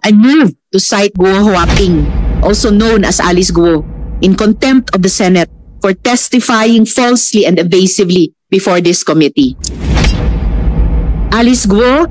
I move to cite Guo Huaping, also known as Alice Guo, in contempt of the Senate for testifying falsely and evasively before this committee. Alice Guo,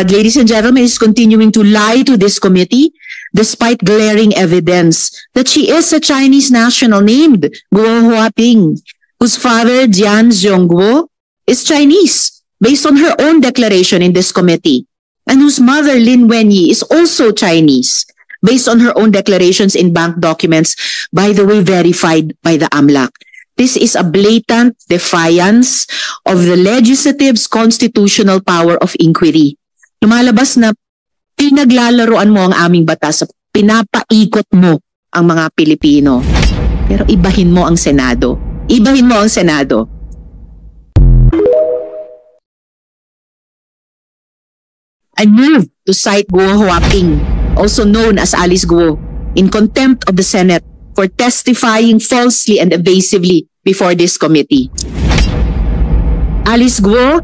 ladies and gentlemen, is continuing to lie to this committee despite glaring evidence that she is a Chinese national named Guo Huaping, whose father, Jian Zhongguo, is Chinese, based on her own declaration in this committee, and whose mother, Lin Wenyi, is also Chinese, based on her own declarations in bank documents, by the way, verified by the AMLAC. This is a blatant defiance of the legislative's constitutional power of inquiry. Lumalabas na pinaglalaroan mo ang aming batas, pinapaikot mo ang mga Pilipino. Pero ibahin mo ang Senado. Ibahin mo ang Senado. I move to cite Guo Huaping, also known as Alice Guo, in contempt of the Senate for testifying falsely and evasively before this committee. Alice Guo,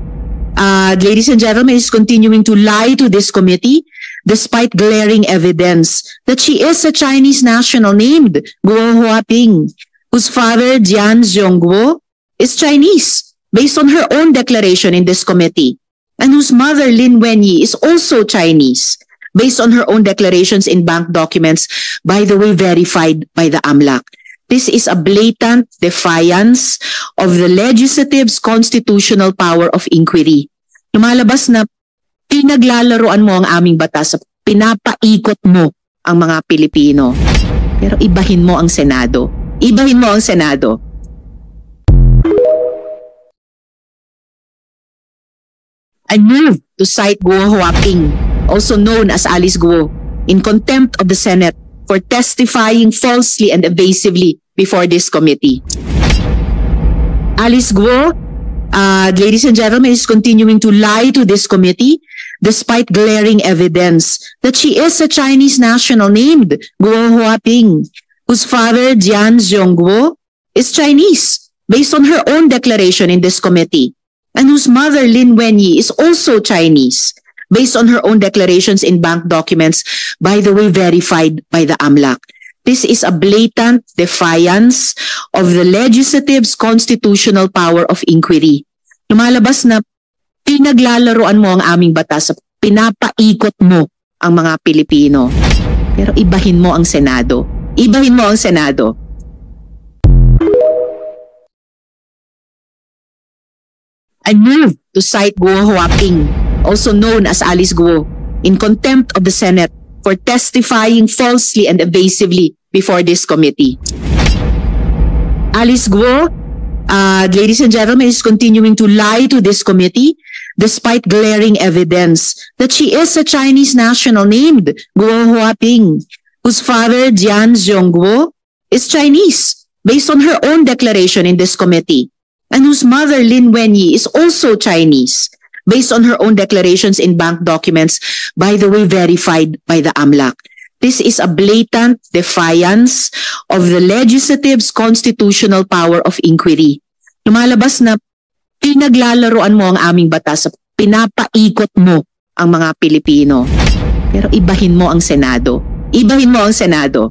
ladies and gentlemen, is continuing to lie to this committee despite glaring evidence that she is a Chinese national named Guo Huaping, whose father, Jian Zhongguo, is Chinese, based on her own declaration in this committee, and whose mother, Lin Wenyi, is also Chinese, based on her own declarations in bank documents, by the way, verified by the AMLAC. This is a blatant defiance of the legislative's constitutional power of inquiry. Lumalabas na pinaglalaroan mo ang aming batas, pinapaikot mo ang mga Pilipino. Pero ibahin mo ang Senado. Ibahin mo ang Senado. I move to cite Guo Huaping, also known as Alice Guo, in contempt of the Senate for testifying falsely and evasively before this committee. Alice Guo, ladies and gentlemen, is continuing to lie to this committee despite glaring evidence that she is a Chinese national named Guo Huaping, whose father, Jian Zhongguo, is Chinese, based on her own declaration in this committee, and whose mother, Lin Wenyi, is also Chinese, based on her own declarations in bank documents, by the way, verified by the AMLAC. This is a blatant defiance of the legislative's constitutional power of inquiry. Lumalabas na pinaglalaroan mo ang aming batas, pinapaikot mo ang mga Pilipino. Pero ibahin mo ang Senado. Ibahin mo ang Senado. I move to cite Guo Huaping, also known as Alice Guo, in contempt of the Senate for testifying falsely and evasively before this committee. Alice Guo, ladies and gentlemen, is continuing to lie to this committee despite glaring evidence that she is a Chinese national named Guo Huaping, whose father, Jian Zhongguo, is Chinese, based on her own declaration in this committee, and whose mother, Lin Wenyi, is also Chinese, based on her own declarations in bank documents, by the way, verified by the AMLAC. This is a blatant defiance of the legislative's constitutional power of inquiry. Lumalabas na pinaglalaroan mo ang aming batas, pinapaikot mo ang mga Pilipino. Pero ibahin mo ang Senado. Ibahin mo ang Senado.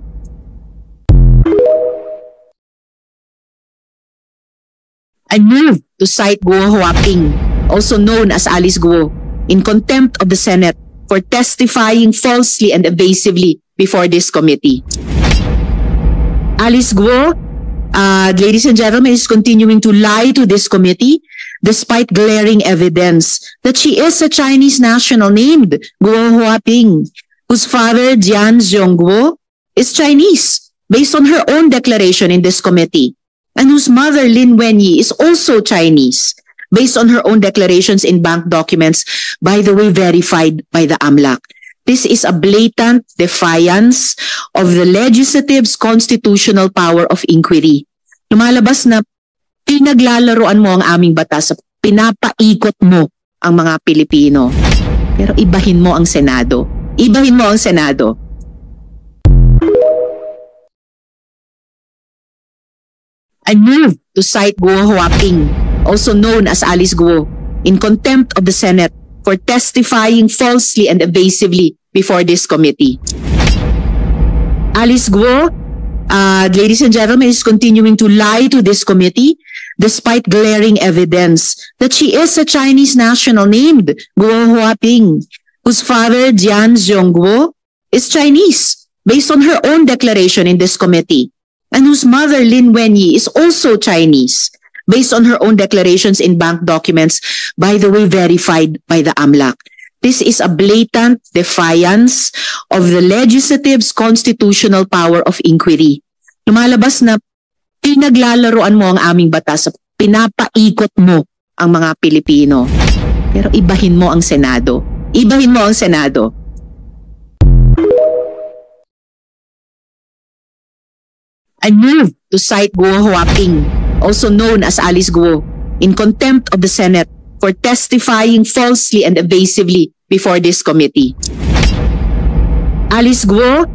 I move to cite Guo Huaping, also known as Alice Guo, in contempt of the Senate for testifying falsely and evasively before this committee. Alice Guo, ladies and gentlemen, is continuing to lie to this committee despite glaring evidence that she is a Chinese national named Guo Huaping, whose father, Jian Zhongguo, is Chinese, based on her own declaration in this committee, and whose mother, Lin Wenyi, is also Chinese, based on her own declarations in bank documents, by the way, verified by the AMLAC. This is a blatant defiance of the legislative's constitutional power of inquiry. Lumalabas na pinaglalaroan mo ang aming batas, pinapaikot mo ang mga Pilipino. Pero ibahin mo ang Senado. Ibahin mo ang Senado. I move to cite Guo Huaping, also known as Alice Guo, in contempt of the Senate for testifying falsely and evasively before this committee. Alice Guo, ladies and gentlemen, is continuing to lie to this committee despite glaring evidence that she is a Chinese national named Guo Huaping, whose father, Jian Zhongguo, is Chinese, based on her own declaration in this committee, and whose mother, Lin Wenyi, is also Chinese, based on her own declarations in bank documents, by the way, verified by the AMLAC. This is a blatant defiance of the legislative's constitutional power of inquiry. Lumalabas na pinaglalaroan mo ang aming batas, pinapaikot mo ang mga Pilipino. Pero ibahin mo ang Senado. Ibahin mo ang Senado. I move to cite Guo Huaping, also known as Alice Guo, in contempt of the Senate for testifying falsely and evasively before this committee. Alice Guo,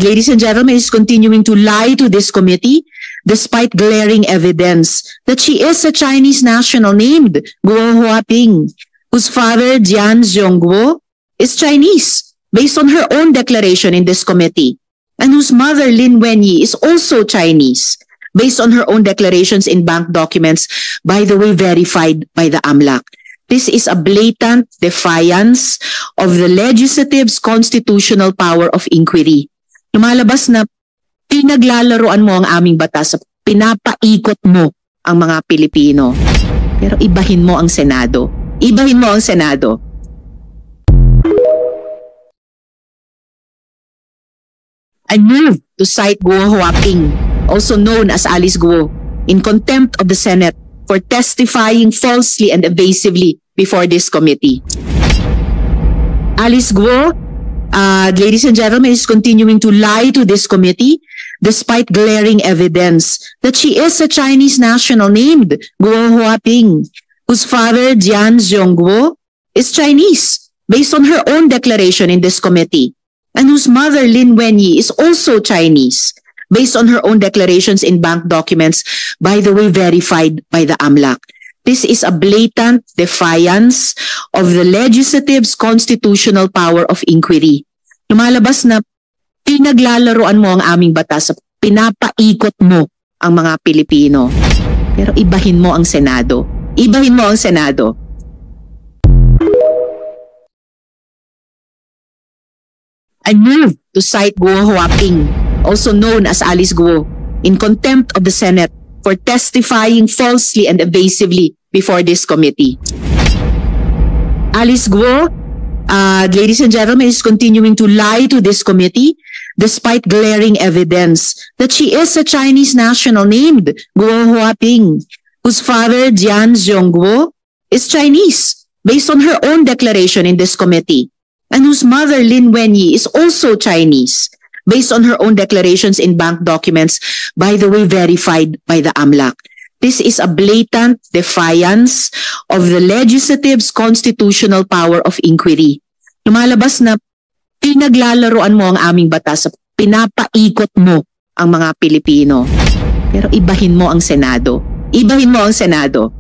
ladies and gentlemen, is continuing to lie to this committee despite glaring evidence that she is a Chinese national named Guo Huaping, whose father, Jian Zhongguo, is Chinese, based on her own declaration in this committee, and whose mother, Lin Wenyi, is also Chinese, based on her own declarations in bank documents, by the way, verified by the AMLAC. This is a blatant defiance of the legislative's constitutional power of inquiry. Lumalabas na pinaglalaroan mo ang aming batas, pinapaikot mo ang mga Pilipino. Pero ibahin mo ang Senado. Ibahin mo ang Senado. I move to cite Guo Huaping, also known as Alice Guo, in contempt of the Senate for testifying falsely and evasively before this committee. Alice Guo, ladies and gentlemen, is continuing to lie to this committee despite glaring evidence that she is a Chinese national named Guo Huaping, whose father, Jian Zhongguo, is Chinese, based on her own declaration in this committee, and whose mother, Lin Wenyi, is also Chinese, based on her own declarations in bank documents, by the way, verified by the AMLAC. This is a blatant defiance of the legislative's constitutional power of inquiry. Lumalabas na pinaglalaroan mo ang aming batas, pinapaikot mo ang mga Pilipino. Pero ibahin mo ang Senado. Ibahin mo ang Senado. I move to cite Guo Huaping, also known as Alice Guo, in contempt of the Senate for testifying falsely and evasively before this committee. Alice Guo, ladies and gentlemen, is continuing to lie to this committee despite glaring evidence that she is a Chinese national named Guo Huaping, whose father, Jian Zhongguo, is Chinese, based on her own declaration in this committee, and whose mother, Lin Wenyi, is also Chinese, based on her own declarations in bank documents, by the way, verified by the AMLAC. This is a blatant defiance of the legislative's constitutional power of inquiry. Lumalabas na pinaglalaroan mo ang aming batas, pinapaikot mo ang mga Pilipino. Pero ibahin mo ang Senado. Ibahin mo ang Senado.